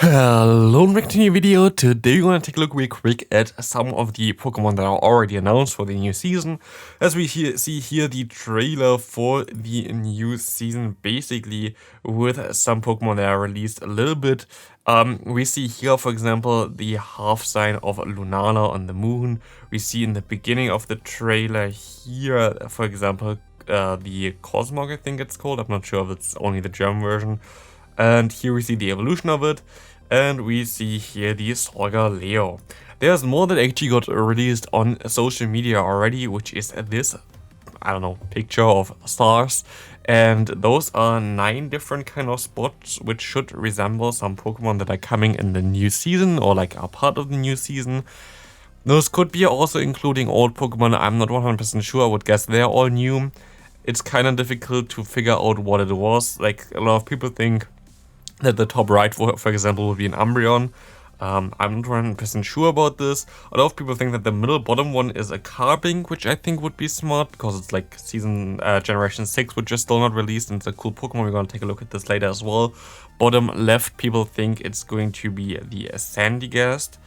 Hello and back to a new video. Today we're going to take a look real quick at some of the Pokemon that are already announced for the new season. As we see here the trailer for the new season, basically with some Pokemon that are released a little bit. We see here, for example, the half sign of Lunala on the moon. We see in the beginning of the trailer here, for example, the Cosmog, I think it's called. I'm not sure if it's only the German version. And here we see the evolution of it, and we see here the Solgaleo. There's more that actually got released on social media already, which is this, I don't know, picture of stars. And those are 9 different kind of spots, which should resemble some Pokemon that are coming in the new season, or like are part of the new season. Those could be also including old Pokemon. I'm not 100% sure. I would guess they're all new. It's kind of difficult to figure out what it was. Like, a lot of people think that the top right, for example, would be an Umbreon. I'm not 100% sure about this. A lot of people think that the middle bottom one is a Carbink, which I think would be smart because it's like season generation 6, which is still not released, and it's a cool Pokemon. We're gonna take a look at this later as well. Bottom left, people think it's going to be the Sandygast.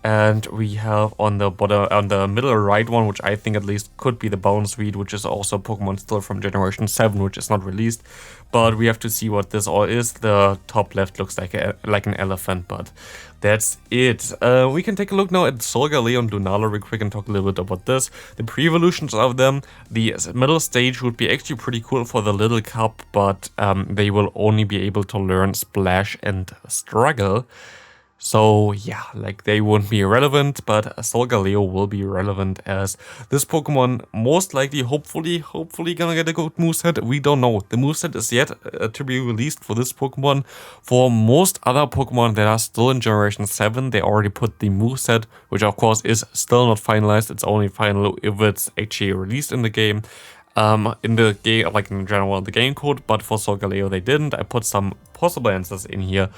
And we have on the bottom, on the middle right one, which I think at least could be the Bounsweet, which is also a Pokemon still from Generation 7, which is not released. But we have to see what this all is. The top left looks like an elephant, but that's it. We can take a look now at Solgaleo and Lunala real quick and talk a little bit about this. The pre-evolutions of them. The middle stage would be actually pretty cool for the little cup, but they will only be able to learn Splash and Struggle. So yeah, like they won't be relevant, but Solgaleo will be relevant as this Pokemon most likely, hopefully gonna get a good moveset. We don't know. The moveset is yet to be released for this Pokemon. For most other Pokemon that are still in Generation 7, they already put the moveset, which of course is still not finalized. It's only final if it's actually released in the game. In the game, like in general, the game code, but for Solgaleo they didn't. I put some possible answers in here.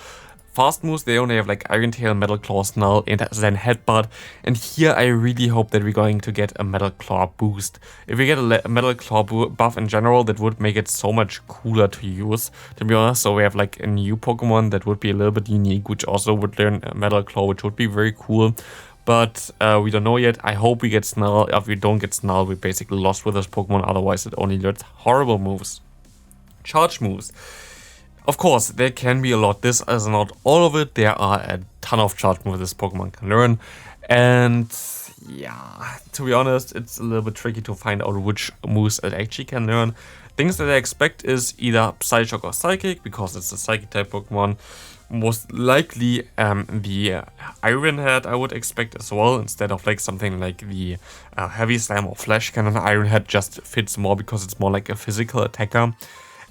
Fast moves, they only have like Iron Tail, Metal Claw, Snarl, and then Headbutt. And here I really hope that we're going to get a Metal Claw boost. If we get a Metal Claw buff in general, that would make it so much cooler to use, to be honest. So we have like a new Pokemon that would be a little bit unique, which also would learn Metal Claw, which would be very cool. But we don't know yet. I hope we get Snarl. If we don't get Snarl, we basically lost with this Pokemon. Otherwise, it only learns horrible moves. Charge moves. Of course, there can be a lot. This is not all of it. There are a ton of charge moves this Pokemon can learn. And yeah, to be honest, it's a little bit tricky to find out which moves it actually can learn. Things that I expect is either Psyshock or Psychic, because it's a Psychic type Pokemon. Most likely the Iron Head I would expect as well, instead of like something like the Heavy Slam or Flash Cannon. Iron Head just fits more because it's more like a physical attacker.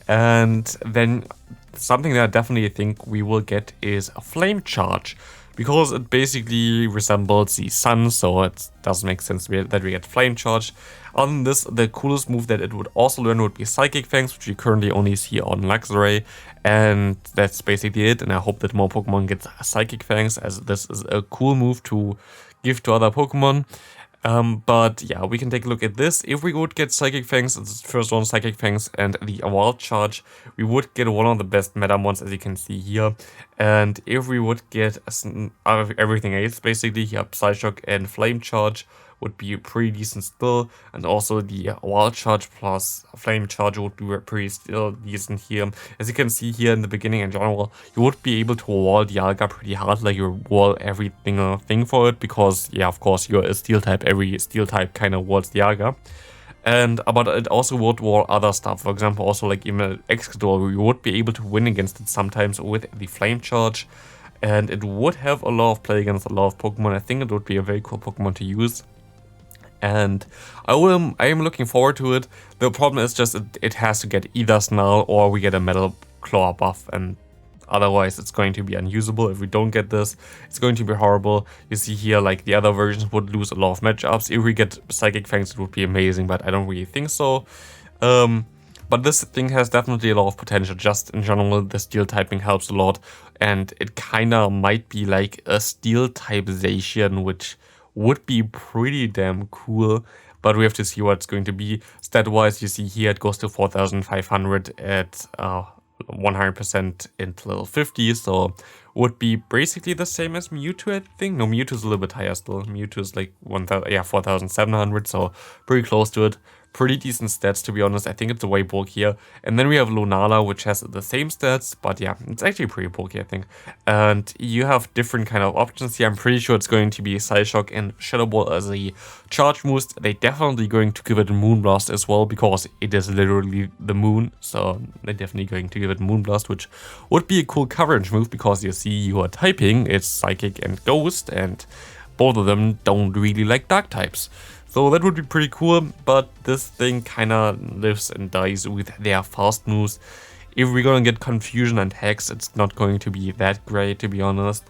And then something that I definitely think we will get is a Flame Charge, because it basically resembles the sun, so it does make sense that we get Flame Charge. On this, the coolest move that it would also learn would be Psychic Fangs, which you currently only see on Luxray, and that's basically it. And I hope that more Pokemon get Psychic Fangs, as this is a cool move to give to other Pokemon. But yeah, we can take a look at this. If we would get Psychic Fangs, it's the first one, Psychic Fangs, and the Wild Charge, we would get one of the best Metamons, as you can see here. And if we would get everything else, basically, here, Psyshock and Flame Charge would be pretty decent still, and also the Wild Charge plus Flame Charge would be pretty still decent here. As you can see here in the beginning in general, you would be able to wall Dialga pretty hard, like you wall every single thing for it, because yeah, of course you're a Steel type, every Steel type kind of walls Dialga. And but it also would wall other stuff, for example also like even Excador, you would be able to win against it sometimes with the Flame Charge. And it would have a lot of play against a lot of Pokemon. I think it would be a very cool Pokemon to use. And I am looking forward to it. The problem is just it has to get either Snarl or we get a Metal Claw buff, and otherwise it's going to be unusable. If we don't get this, it's going to be horrible. You see here, like the other versions would lose a lot of matchups. If we get Psychic Fangs, it would be amazing, but I don't really think so. But this thing has definitely a lot of potential. Just in general, the Steel typing helps a lot, and it kinda might be like a Steel type Zacian, which would be pretty damn cool, but we have to see what it's going to be. Stat-wise, you see here it goes to 4,500 at 100% into level 50, so would be basically the same as Mewtwo, I think. No, Mewtwo's a little bit higher still. Mewtwo's like 4,700, so pretty close to it. Pretty decent stats, to be honest. I think it's way bulkier. And then we have Lunala, which has the same stats, but yeah, it's actually pretty bulky, I think. And you have different kind of options here. I'm pretty sure it's going to be Psyshock and Shadow Ball as a charge boost. They're definitely going to give it Moonblast as well, because it is literally the moon. So they're definitely going to give it Moonblast, which would be a cool coverage move, because you see you are typing, it's Psychic and Ghost, and both of them don't really like Dark types. So that would be pretty cool, but this thing kinda lives and dies with their fast moves. If we're gonna get Confusion and Hex, it's not going to be that great, to be honest.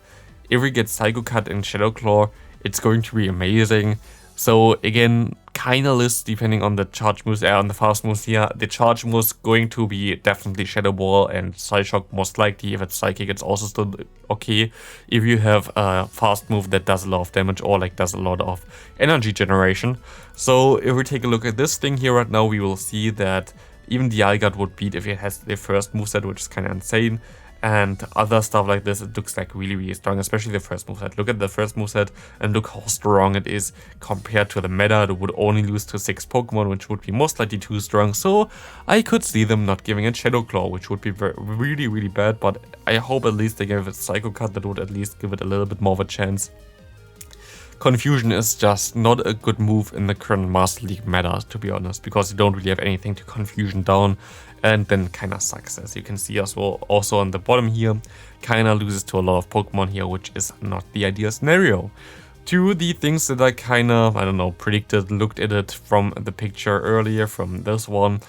If we get Psycho Cut and Shadow Claw, it's going to be amazing. So again, kinda lists depending on the charge moves, on the fast moves here. The charge moves going to be definitely Shadow Ball and Psyshock most likely. If it's Psychic, it's also still okay. If you have a fast move that does a lot of damage or like does a lot of energy generation. So if we take a look at this thing here right now, we will see that even the Algard would beat if it has the first moveset, which is kind of insane. And other stuff like this, it looks like really, really strong, especially the first moveset. Look at the first moveset and look how strong it is compared to the meta. It would only lose to 6 Pokemon, which would be most likely too strong. So I could see them not giving it Shadow Claw, which would be really, really bad. But I hope at least they give it Psycho Cut. That would at least give it a little bit more of a chance. Confusion is just not a good move in the current Master League meta, to be honest, because you don't really have anything to Confusion down, and then kinda sucks, as you can see as well. Also on the bottom here, kinda loses to a lot of Pokemon here, which is not the ideal scenario. To the things that I kinda, I don't know, predicted, looked at it from the picture earlier, from this one.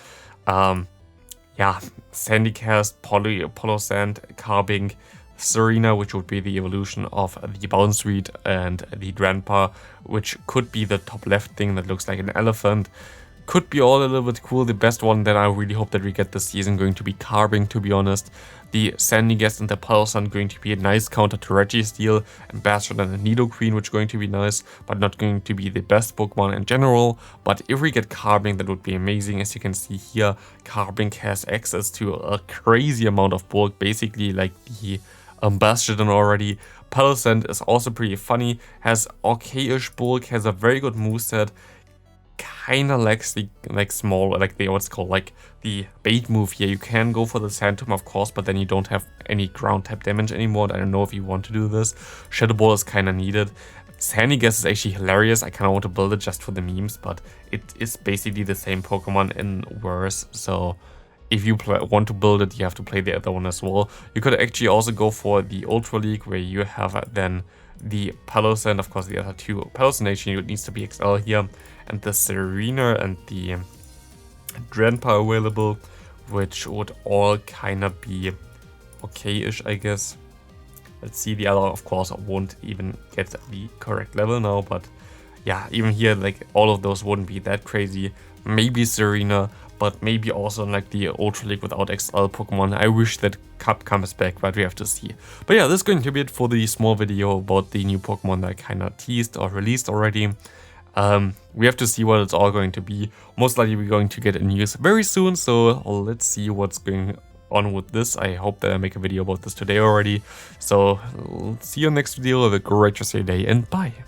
Yeah, Sandycast, Polo Sand, Carbink, Serena, which would be the evolution of the Bounce Reed, and the Grandpa, which could be the top left thing that looks like an elephant. Could be all a little bit cool. The best one that I really hope that we get this season going to be Carbink, to be honest. The Sandycast and the Palosan going to be a nice counter to Registeel, and Bastion and Nidoqueen, which is going to be nice, but not going to be the best Pokemon in general. But if we get Carbink, that would be amazing. As you can see here, Carbink has access to a crazy amount of bulk, basically like the Bastion already. Palosan is also pretty funny, has okay-ish bulk, has a very good moveset. Kinda lacks the small, like the what's called like the bait move here. You can go for the Sand Tomb, of course, but then you don't have any ground type damage anymore. I don't know if you want to do this. Shadow Ball is kinda needed. Sandycast is actually hilarious. I kinda want to build it just for the memes, but it is basically the same Pokemon in worse. So if you want to build it, you have to play the other one as well. You could actually also go for the Ultra League, where you have then the Palosan, of course the other two. Palosan actually needs to be XL here, and the Serena and the Grandpa available, which would all kind of be okay-ish, I guess. Let's see, the other of course won't even get the correct level now, but yeah, even here, like all of those wouldn't be that crazy. Maybe Serena, but maybe also like the Ultra League without XL Pokemon. I wish that Cup comes back, but we have to see. But yeah, this is going to be it for the small video about the new Pokemon that I kind of teased or released already. We have to see what it's all going to be. Most likely we're going to get a news very soon, so let's see what's going on with this. I hope that I make a video about this today already. So see you next video. Have a great rest of your day, and bye.